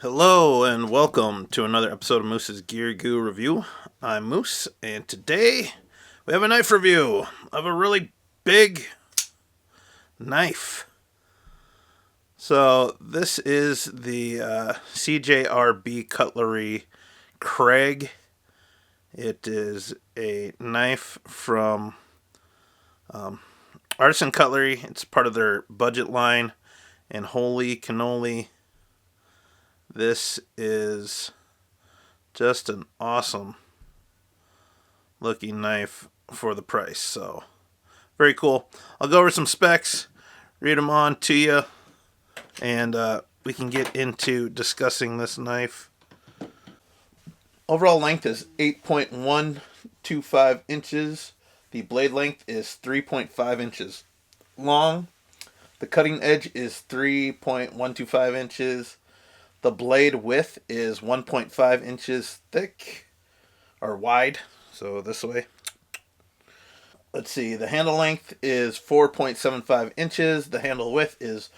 Hello and welcome to another episode of Moose's Gear Goo Review. I'm Moose, and today we have a knife review of a really big knife. So this is the CJRB Cutlery Crag. It is a knife from Artisan Cutlery. It's part of their budget line, and holy cannoli, this is just an awesome looking knife for the price. So very cool. I'll go over some specs, read them on to you, and we can get into discussing this knife. Overall length is 8.125 inches. The blade length is 3.5 inches long. The cutting edge is 3.125 inches. The blade width is 1.5 inches thick or wide. So this way. Let's see. The handle length is 4.75 inches. The handle width is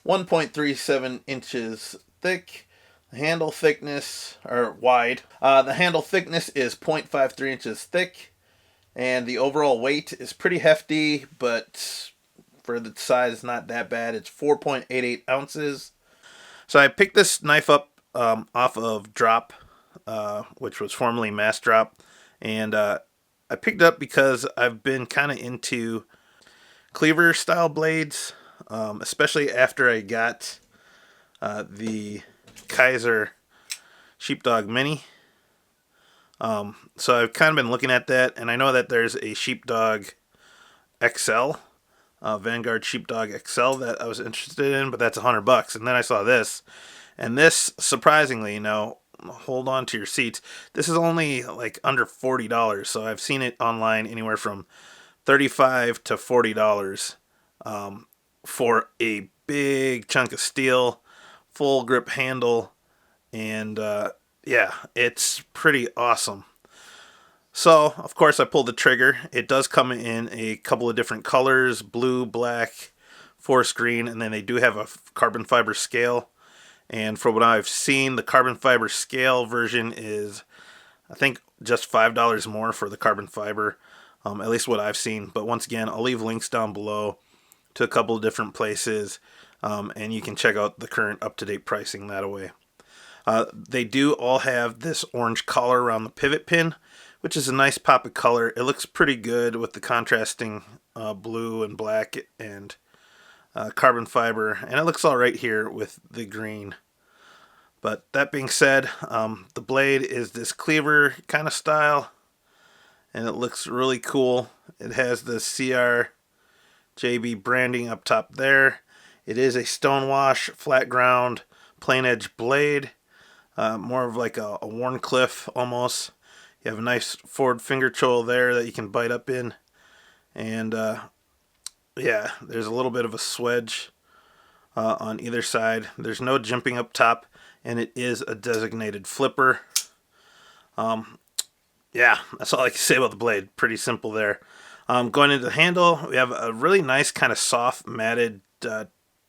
1.37 inches thick. The handle thickness, or wide. The handle thickness is 0.53 inches thick. And the overall weight is pretty hefty, but for the size, not that bad. It's 4.88 ounces. So I picked this knife up off of Drop, which was formerly Mass Drop. And I picked it up because I've been kind of into Cleaver style blades, especially after I got the Kaiser Sheepdog Mini. So I've kind of been looking at that, and I know that there's a Sheepdog XL, Vanguard Sheepdog XL that I was interested in, but that's $100. And then I saw this, and this, surprisingly, hold on to your seats. This is only like under $40, so I've seen it online anywhere from $35 to $40 for a big chunk of steel, full grip handle, and yeah, it's pretty awesome. So, of course, I pulled the trigger. It does come in a couple of different colors, blue, black, forest green, and then they do have a carbon fiber scale. And for what I've seen, the carbon fiber scale version is, I think, just $5 more for the carbon fiber, at least what I've seen. But once again, I'll leave links down below to a couple of different places, and you can check out the current up-to-date pricing that way. They do all have this orange collar around the pivot pin, which is a nice pop of color. It looks pretty good with the contrasting blue and black and carbon fiber, and it looks all right here with the green. But that being said, the blade is this cleaver kind of style, and it looks really cool. It has the CJRB branding up top there. It is a stonewash, flat ground, plain edge blade, more of like a Warncliffe almost. You have a nice forward finger choil there that you can bite up in, and yeah, there's a little bit of a swedge on either side. There's no jimping up top, and it is a designated flipper. Yeah, that's all I can say about the blade. Pretty simple there. Going into the handle, we have a really nice kind of soft matted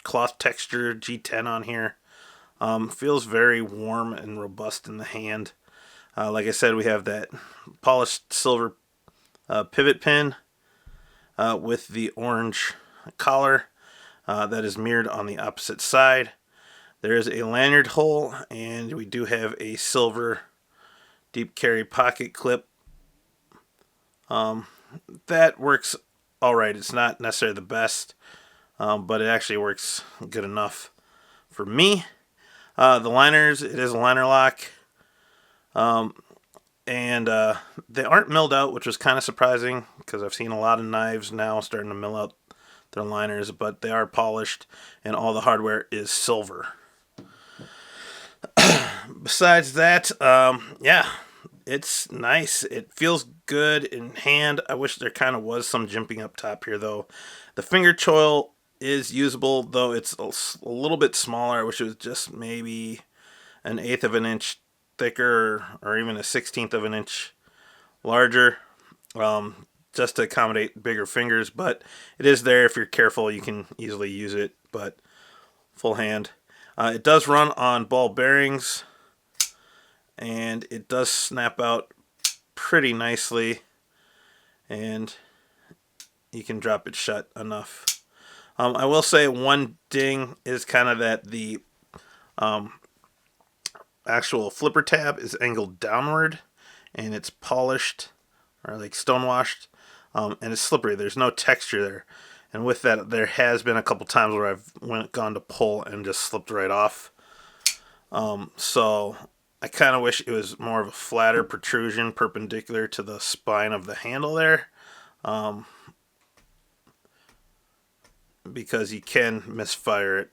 cloth texture G10 on here. Feels very warm and robust in the hand. Like I said, we have that polished silver pivot pin with the orange collar that is mirrored on the opposite side. There is a lanyard hole, and we do have a silver deep carry pocket clip. That works alright. It's not necessarily the best, but it actually works good enough for me. The liners, it is a liner lock. And they aren't milled out, which was kind of surprising because I've seen a lot of knives now starting to mill out their liners, but they are polished, and all the hardware is silver. Besides that, yeah, it's nice. It feels good in hand. I wish there kind of was some jimping up top here, though. The finger choil is usable, though it's a little bit smaller. I wish it was just maybe an eighth of an inch thicker, or even a 1/16 of an inch larger, just to accommodate bigger fingers. But it is there. If you're careful, you can easily use it, but full hand. It does run on ball bearings, and it does snap out pretty nicely, and you can drop it shut enough. I will say one ding is kind of that the actual flipper tab is angled downward, and it's polished or like stonewashed, and it's slippery. There's no texture there, and with that, there has been a couple times where I've gone to pull and just slipped right off. So I kind of wish it was more of a flatter protrusion perpendicular to the spine of the handle there, because you can misfire it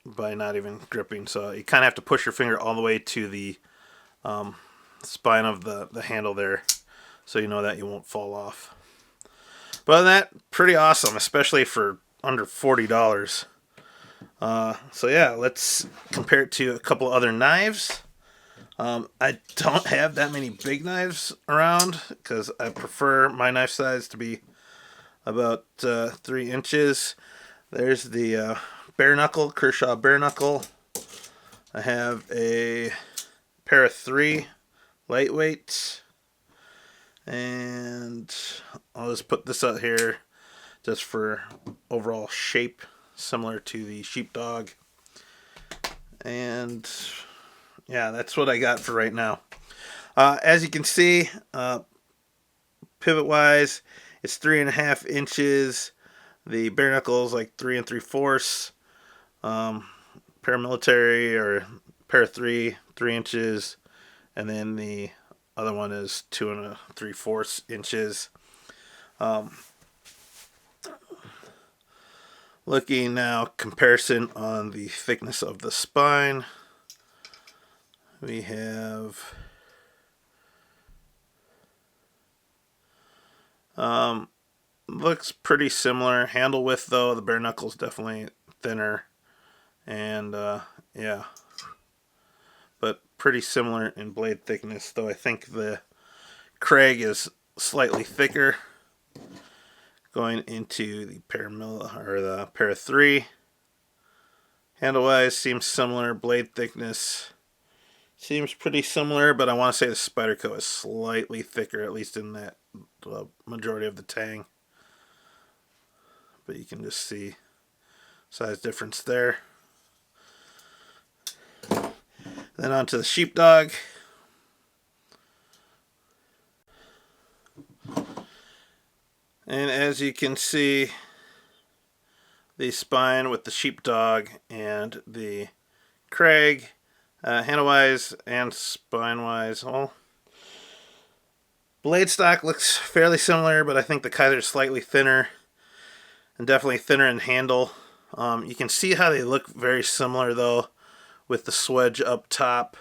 by not even gripping. So you kind of have to push your finger all the way to the spine of the handle there, so you know that you won't fall off. But other than that, pretty awesome, especially for under $40. So yeah, let's compare it to a couple other knives. I don't have that many big knives around because I prefer my knife size to be about 3 inches. There's the bare knuckle, Kershaw bare knuckle. I have a pair of 3 lightweight, and I'll just put this out here just for overall shape, similar to the sheepdog. And yeah, that's what I got for right now. As you can see, pivot wise, it's 3.5 inches. The bare knuckles like 3 3/4. Paramilitary or pair of 3 inches, and then the other one is 2 3/4 inches. Looking now, comparison on the thickness of the spine. We have looks pretty similar. Handle width though, the bare knuckles definitely thinner, and yeah, but pretty similar in blade thickness, though I think the Crag is slightly thicker going into the pair of 3. Handle wise seems similar, blade thickness seems pretty similar, but I want to say the Spyderco is slightly thicker, at least in that majority of the tang. But you can just see size difference there. Then on to the sheepdog. And as you can see, the spine with the sheepdog and the Crag, handle-wise and spine-wise, well, blade stock looks fairly similar, but I think the Kaiser is slightly thinner, and definitely thinner in handle. You can see how they look very similar, though, with the swedge up top.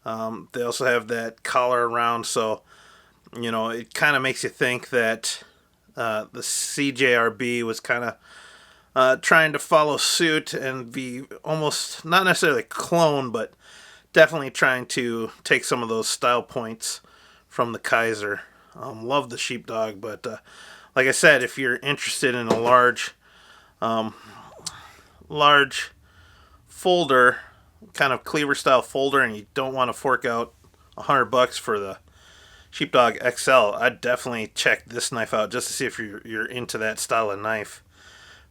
They also have that collar around, so, you know, it kind of makes you think that the CJRB was kind of trying to follow suit and be almost, not necessarily clone, but definitely trying to take some of those style points from the Kaiser. Love the sheepdog, but like I said, if you're interested in a large folder, kind of Cleaver style folder, and you don't want to fork out $100 for the Sheepdog XL, I'd definitely check this knife out just to see if you're into that style of knife.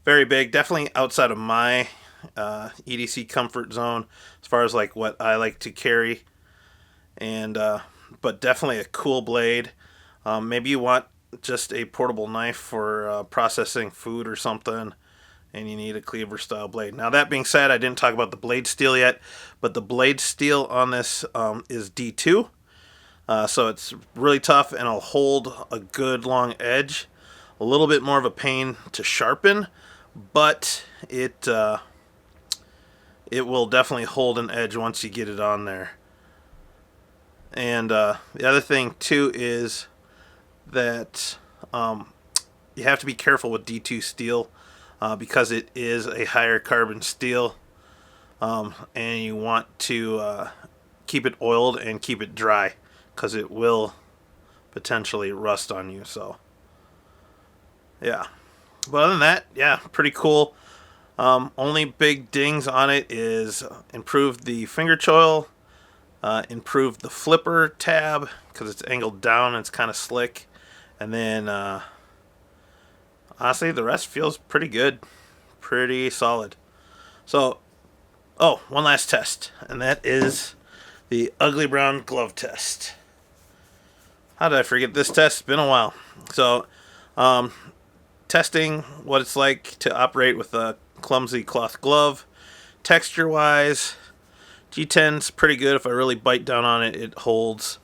Very big, definitely outside of my EDC comfort zone as far as like what I like to carry, and but definitely a cool blade. Maybe you want just a portable knife for processing food or something, and you need a Cleaver style blade. Now that being said, I didn't talk about the blade steel yet, but the blade steel on this is D2. So it's really tough, and it'll hold a good long edge. A little bit more of a pain to sharpen, but it will definitely hold an edge once you get it on there. And the other thing too is that you have to be careful with D2 steel because it is a higher carbon steel, and you want to keep it oiled and keep it dry, because it will potentially rust on you. So yeah, but other than that, yeah, pretty cool. Only big dings on it is improved the finger choil, improved the flipper tab because it's angled down and it's kind of slick, and then honestly the rest feels pretty good, pretty solid. So, oh, one last test, and that is the ugly brown glove test. How did I forget this test? It's been a while. So, testing what it's like to operate with a clumsy cloth glove. Texture wise, G10's pretty good. If I really bite down on it, it holds.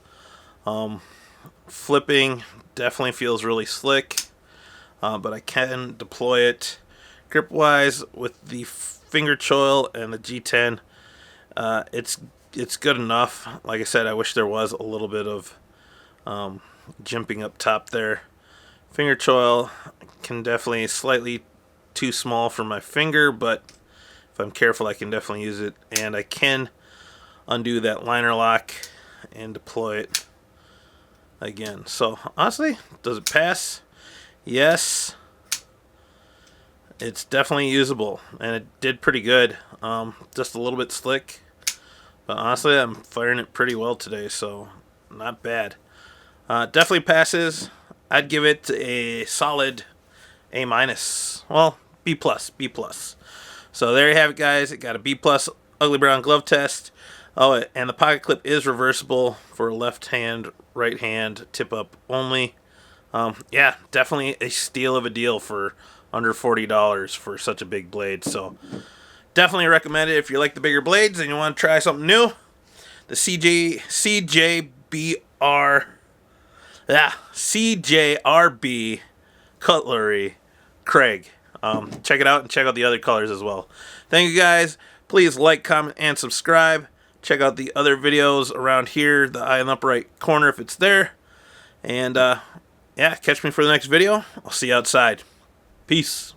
Flipping definitely feels really slick, but I can deploy it. Grip wise, with the finger choil and the G10, it's good enough. Like I said, I wish there was a little bit of jimping up top there. Finger choil can definitely slightly too small for my finger, but if I'm careful I can definitely use it, and I can undo that liner lock and deploy it again. So honestly, does it pass? Yes, it's definitely usable, and it did pretty good. Just a little bit slick, but honestly I'm firing it pretty well today, so not bad. Definitely passes. I'd give it a solid A minus. Well, B plus, B plus. So there you have it, guys. It got a B plus ugly brown glove test. Oh, and the pocket clip is reversible for left hand, right hand, tip up only. Yeah, definitely a steal of a deal for under $40 for such a big blade. So definitely recommend it if you like the bigger blades and you want to try something new. The CJRB Cutlery Crag. Check it out and check out the other colors as well. Thank you, guys. Please like, comment, and subscribe. Check out the other videos around here, the eye in the upper right corner if it's there. And yeah, catch me for the next video. I'll see you outside. Peace.